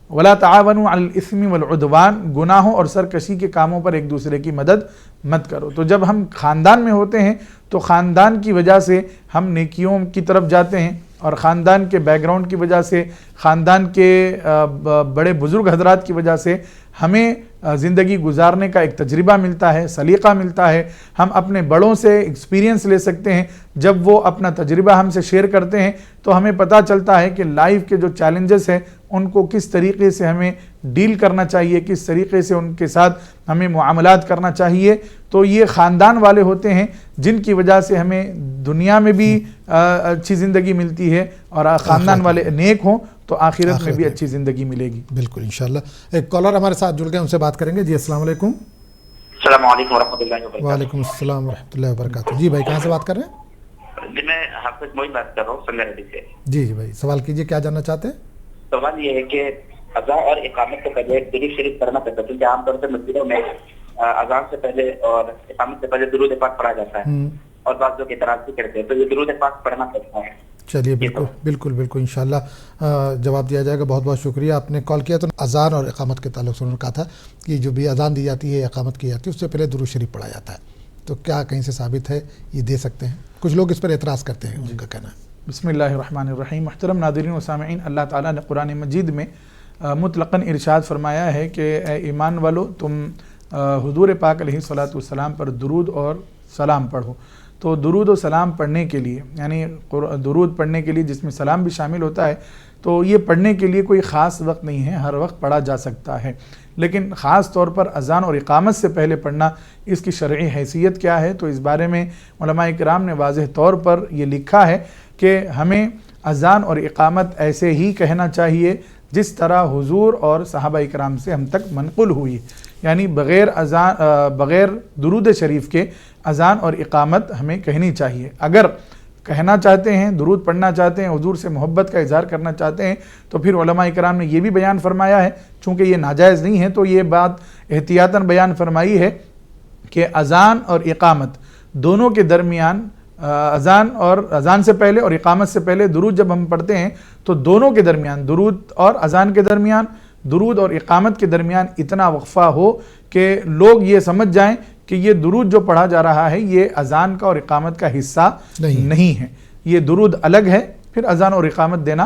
[SPEAKER 2] ولا تعاونوا علی الاثم والعدوان، گناہوں اور سرکشی کے کاموں پر ایک دوسرے کی مدد مت کرو۔ تو جب ہم خاندان میں ہوتے ہیں تو خاندان کی وجہ سے ہم نیکیوں کی طرف جاتے ہیں، اور خاندان کے بیک گراؤنڈ کی وجہ سے، خاندان کے بڑے بزرگ حضرات کی وجہ سے ہمیں زندگی گزارنے کا ایک تجربہ ملتا ہے، سلیقہ ملتا ہے۔ ہم اپنے بڑوں سے ایکسپیرینس لے سکتے ہیں، جب وہ اپنا تجربہ ہم سے شیئر کرتے ہیں تو ہمیں پتہ چلتا ہے کہ لائف کے جو چیلنجز ہیں ان کو کس طریقے سے ہمیں ڈیل کرنا چاہیے، کس طریقے سے ان کے ساتھ ہمیں معاملات کرنا چاہیے۔ تو یہ خاندان والے ہوتے ہیں جن کی وجہ سے ہمیں دنیا میں بھی اچھی زندگی ملتی ہے، اور خاندان والے نیک ہوں تو آخرت میں بھی اچھی زندگی ملے گی۔
[SPEAKER 1] بالکل، انشاءاللہ۔ ایک کالر ہمارے ساتھ جڑ گئے، ان سے بات کریں گے۔ جی السلام علیکم۔
[SPEAKER 5] السلام علیکم ورحمۃ اللہ وبرکاتہ۔
[SPEAKER 1] وعلیکم السلام ورحمۃ اللہ وبرکاتہ۔ جی بھائی، کہاں سے بات کر رہے ہیں؟
[SPEAKER 5] جی میں حافظ موئی بات کر رہا ہوں سنگریڈی سے۔
[SPEAKER 1] جی بھائی، سوال کیجیے، کیا جاننا چاہتے ہیں؟
[SPEAKER 5] سوال یہ ہے کہ اذان اور اقامت سے پہلے درود شریف کرنا پڑتا ہے، کیونکہ عام طور سے مسجدوں میں اذان سے پہلے اور اقامت سے پہلے درود پاک پڑھا جاتا ہے، اور بعض لوگ اعتراض بھی کرتے ہیں، تو یہ درود پاک پڑھنا پڑتا ہے۔
[SPEAKER 1] چلیے بالکل انشاءاللہ جواب دیا جائے گا۔ بہت بہت شکریہ، آپ نے کال کیا۔ تو اذان اور اقامت کے تعلق سے انہوں نے کہا تھا کہ جو بھی اذان دی جاتی ہے، اقامت کی جاتی ہے، اس سے پہلے درود شریف پڑھا جاتا ہے، تو کیا کہیں سے ثابت ہے؟ یہ دے سکتے ہیں؟ کچھ لوگ اس پر اعتراض کرتے ہیں، ان کا کہنا ہے۔
[SPEAKER 2] بسم اللہ الرحمن الرحیم۔ محترم ناظرین و سامعین، اللہ تعالیٰ نے قرآن مجید میں مطلقاً ارشاد فرمایا ہے کہ اے ایمان والو، تم حضور پاک علیہ الصلوۃ والسلام پر درود اور سلام پڑھو۔ تو درود و سلام پڑھنے کے لیے، یعنی درود پڑھنے کے لیے جس میں سلام بھی شامل ہوتا ہے، تو یہ پڑھنے کے لیے کوئی خاص وقت نہیں ہے، ہر وقت پڑھا جا سکتا ہے، لیکن خاص طور پر اذان اور اقامت سے پہلے پڑھنا، اس کی شرعی حیثیت کیا ہے؟ تو اس بارے میں علماء کرام نے واضح طور پر یہ لکھا ہے کہ ہمیں اذان اور اقامت ایسے ہی کہنا چاہیے جس طرح حضور اور صحابہ کرام سے ہم تک منقول ہوئی، یعنی بغیر درود شریف کے اذان اور اقامت ہمیں کہنی چاہیے۔ اگر کہنا چاہتے ہیں، درود پڑھنا چاہتے ہیں، حضور سے محبت کا اظہار کرنا چاہتے ہیں، تو پھر علماء کرام نے یہ بھی بیان فرمایا ہے، چونکہ یہ ناجائز نہیں ہے تو یہ بات احتیاطاً بیان فرمائی ہے کہ اذان اور اقامت دونوں کے درمیان، اذان سے پہلے اور اقامت سے پہلے درود جب ہم پڑھتے ہیں تو دونوں کے درمیان، درود اور اذان کے درمیان، درود اور اقامت کے درمیان اتنا وقفہ ہو کہ لوگ یہ سمجھ جائیں کہ یہ درود جو پڑھا جا رہا ہے یہ اذان کا اور اقامت کا حصہ نہیں ہے، یہ درود الگ ہے، پھر اذان اور اقامت دینا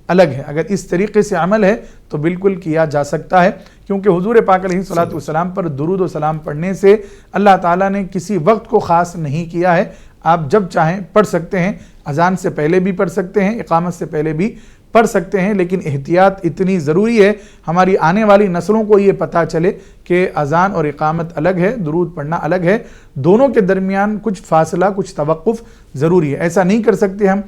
[SPEAKER 2] الگ ہے۔ اگر اس طریقے سے عمل ہے تو بالکل کیا جا سکتا ہے، کیونکہ حضور پاک علیہ الصلوۃ والسلام پر درود و سلام پڑھنے سے اللہ تعالیٰ نے کسی وقت کو خاص نہیں کیا ہے، آپ جب چاہیں پڑھ سکتے ہیں، اذان سے پہلے بھی پڑھ سکتے ہیں، اقامت سے پہلے بھی پڑھ سکتے ہیں، لیکن احتیاط اتنی ضروری ہے ہماری آنے والی نسلوں کو یہ پتہ چلے کہ اذان اور اقامت الگ ہے، درود پڑھنا الگ ہے، دونوں کے درمیان کچھ فاصلہ، کچھ توقف ضروری ہے۔ ایسا نہیں کر سکتے ہم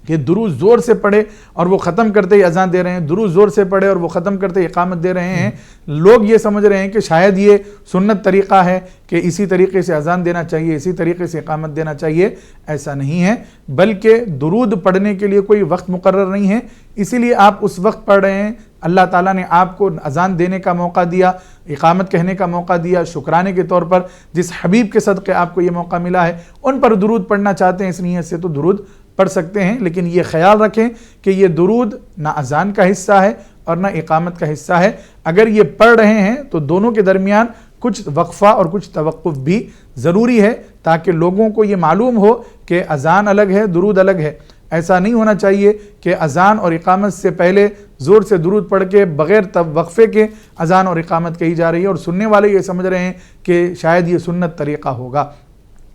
[SPEAKER 2] کہ درود زور سے پڑھے اور وہ ختم کرتے ہی اذان دے رہے ہیں، درود زور سے پڑھے اور وہ ختم کرتے ہی اقامت دے رہے ہیں، لوگ یہ سمجھ رہے ہیں کہ شاید یہ سنت طریقہ ہے کہ اسی طریقے سے اذان دینا چاہیے، اسی طریقے سے اقامت دینا چاہیے۔ ایسا نہیں ہے، بلکہ درود پڑھنے کے لیے کوئی وقت مقرر نہیں ہے، اسی لیے آپ اس وقت پڑھ رہے ہیں۔ اللہ تعالیٰ نے آپ کو اذان دینے کا موقع دیا، اقامت کہنے کا موقع دیا، شکرانے کے طور پر جس حبیب کے صدقے آپ کو یہ موقع ملا ہے ان پر درود پڑھنا چاہتے ہیں، اس نیت سے تو درود پڑھ سکتے ہیں، لیکن یہ خیال رکھیں کہ یہ درود نہ اذان کا حصہ ہے اور نہ اقامت کا حصہ ہے۔ اگر یہ پڑھ رہے ہیں تو دونوں کے درمیان کچھ وقفہ اور کچھ توقف بھی ضروری ہے تاکہ لوگوں کو یہ معلوم ہو کہ اذان الگ ہے، درود الگ ہے۔ ایسا نہیں ہونا چاہیے کہ اذان اور اقامت سے پہلے زور سے درود پڑھ کے بغیر وقفے کے اذان اور اقامت کہی جا رہی ہے اور سننے والے یہ سمجھ رہے ہیں کہ شاید یہ سنت طریقہ ہوگا۔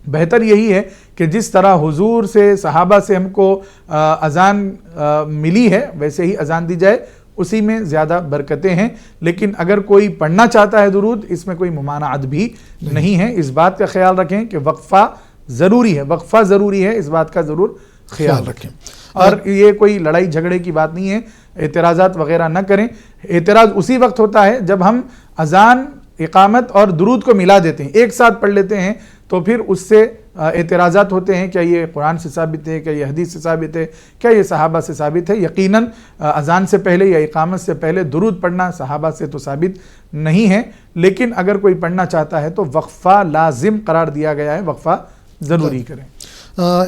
[SPEAKER 2] بہتر یہی ہے کہ جس طرح حضور سے، صحابہ سے ہم کو اذان ملی ہے ویسے ہی اذان دی جائے، اسی میں زیادہ برکتیں ہیں۔ لیکن اگر کوئی پڑھنا چاہتا ہے درود، اس میں کوئی ممانعت بھی نہیں ہے۔ اس بات کا خیال رکھیں کہ وقفہ ضروری ہے، وقفہ ضروری ہے، اس بات کا ضرور خیال رکھیں۔ اور یہ کوئی لڑائی جھگڑے کی بات نہیں ہے، اعتراضات وغیرہ نہ کریں۔ اعتراض اسی وقت ہوتا ہے جب ہم اذان، اقامت اور درود کو ملا دیتے ہیں، ایک ساتھ پڑھ لیتے ہیں، تو پھر اس سے اعتراضات ہوتے ہیں، کیا یہ قرآن سے ثابت ہے، کیا یہ حدیث سے ثابت ہے، کیا یہ صحابہ سے ثابت ہے؟ یقیناً اذان سے پہلے یا اقامت سے پہلے درود پڑھنا صحابہ سے تو ثابت نہیں ہے، لیکن اگر کوئی پڑھنا چاہتا ہے تو وقفہ لازم قرار دیا گیا ہے، وقفہ ضروری کریں۔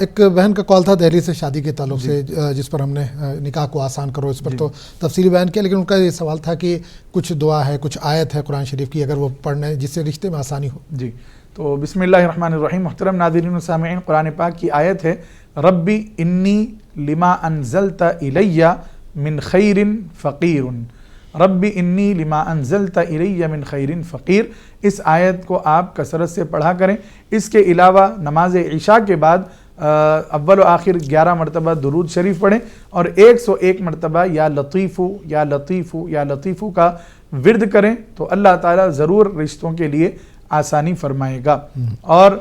[SPEAKER 1] ایک بہن کا کال تھا دہلی سے شادی کے تعلق سے، جس پر ہم نے نکاح کو آسان کرو اس پر تو تفصیلی بیان کیا، لیکن ان کا یہ سوال تھا کہ کچھ دعا ہے، کچھ آیت ہے قرآن شریف کی، اگر وہ پڑھنے جس سے رشتے میں آسانی ہو۔
[SPEAKER 2] جی، تو بسم اللہ الرحمن الرحیم۔ محترم ناظرین و سامعین، قرآن پاک کی آیت ہے ربی انی لما انزلت الی من خیر فقیر، ربی انی لما انزلت الی من خیر فقیر۔ اس آیت کو آپ کثرت سے پڑھا کریں۔ اس کے علاوہ نماز عشاء کے بعد اول و آخر 11 مرتبہ درود شریف پڑھیں اور 101 مرتبہ یا لطیفو یا لطیفو یا لطیفو کا ورد کریں، تو اللہ تعالیٰ ضرور رشتوں کے لیے آسانی فرمائے گا اور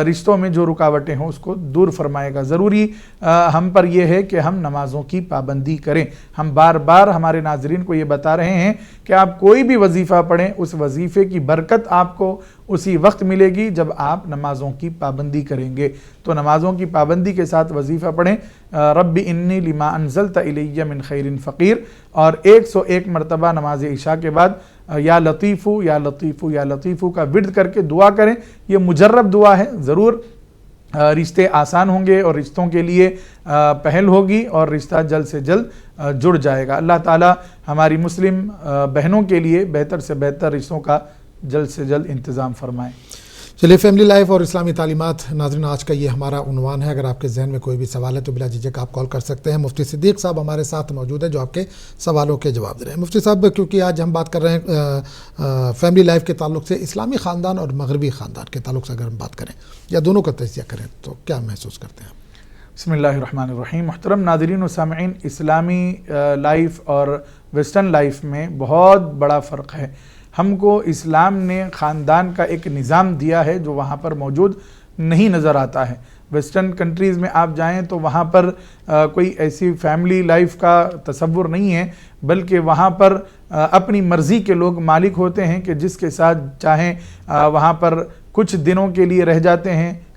[SPEAKER 2] رشتوں میں جو رکاوٹیں ہوں اس کو دور فرمائے گا۔ ضروری ہم پر یہ ہے کہ ہم نمازوں کی پابندی کریں۔ ہم بار بار ہمارے ناظرین کو یہ بتا رہے ہیں کہ آپ کوئی بھی وظیفہ پڑھیں، اس وظیفے کی برکت آپ کو اسی وقت ملے گی جب آپ نمازوں کی پابندی کریں گے۔ تو نمازوں کی پابندی کے ساتھ وظیفہ پڑھیں، رب انی لما انزلت الی من خیر فقیر، اور 101 مرتبہ نماز عشاء کے بعد یا لطیفو یا لطیفو یا لطیفو کا ورد کر کے دعا کریں۔ یہ مجرب دعا ہے، ضرور رشتے آسان ہوں گے اور رشتوں کے لیے پہل ہوگی اور رشتہ جلد سے جلد جڑ جائے گا۔ اللہ تعالی ہماری مسلم بہنوں کے لیے بہتر سے بہتر رشتوں کا جلد سے جلد انتظام فرمائیں۔
[SPEAKER 1] چلیے، فیملی لائف اور اسلامی تعلیمات ناظرین، آج کا یہ ہمارا عنوان ہے۔ اگر آپ کے ذہن میں کوئی بھی سوال ہے تو بلا جھجک آپ کال کر سکتے ہیں۔ مفتی صدیق صاحب ہمارے ساتھ موجود ہیں جو آپ کے سوالوں کے جواب دے رہے ہیں۔ مفتی صاحب، کیونکہ آج ہم بات کر رہے ہیں فیملی لائف کے تعلق سے، اسلامی خاندان اور مغربی خاندان کے تعلق سے اگر ہم بات کریں یا دونوں کا تجزیہ کریں تو کیا محسوس کرتے ہیں آپ؟
[SPEAKER 2] بسم اللہ الرحمن الرحیم۔ محترم ناظرین و سامعین، اسلامی لائف اور ویسٹرن لائف میں بہت بڑا فرق ہے۔ ہم کو اسلام نے خاندان کا ایک نظام دیا ہے جو وہاں پر موجود نہیں نظر آتا ہے۔ ویسٹرن کنٹریز میں آپ جائیں تو وہاں پر کوئی ایسی فیملی لائف کا تصور نہیں ہے، بلکہ وہاں پر اپنی مرضی کے لوگ مالک ہوتے ہیں کہ جس کے ساتھ چاہیں وہاں پر کچھ دنوں کے لیے رہ جاتے ہیں،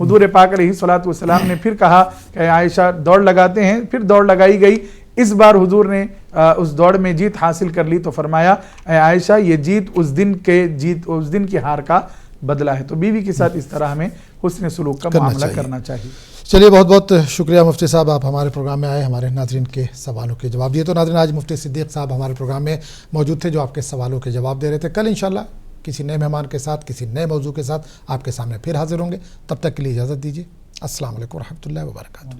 [SPEAKER 2] حضور پاک علیہ السلام نے پھر کہا کہ عائشہ دوڑ لگاتے ہیں، پھر دوڑ لگائی گئی، اس بار حضور نے اس دوڑ میں جیت حاصل کر لی تو فرمایا اے عائشہ یہ جیت اس دن کی ہار کا بدلہ ہے۔ تو بیوی کے ساتھ اس طرح ہمیں حسن سلوک کا معاملہ کرنا چاہیے۔
[SPEAKER 1] چلیے بہت بہت شکریہ مفتی صاحب، آپ ہمارے پروگرام میں آئے، ہمارے ناظرین کے سوالوں کے جواب دیے۔ تو ناظرین آج مفتی صدیق صاحب ہمارے پروگرام میں موجود تھے جو آپ کے سوالوں کے جواب دے رہے تھے۔ کل انشاءاللہ کسی نئے مہمان کے ساتھ، کسی نئے موضوع کے ساتھ آپ کے سامنے پھر حاضر ہوں گے۔ تب تک کے لیے اجازت دیجیے۔ السلام علیکم ورحمۃ اللہ وبرکاتہ۔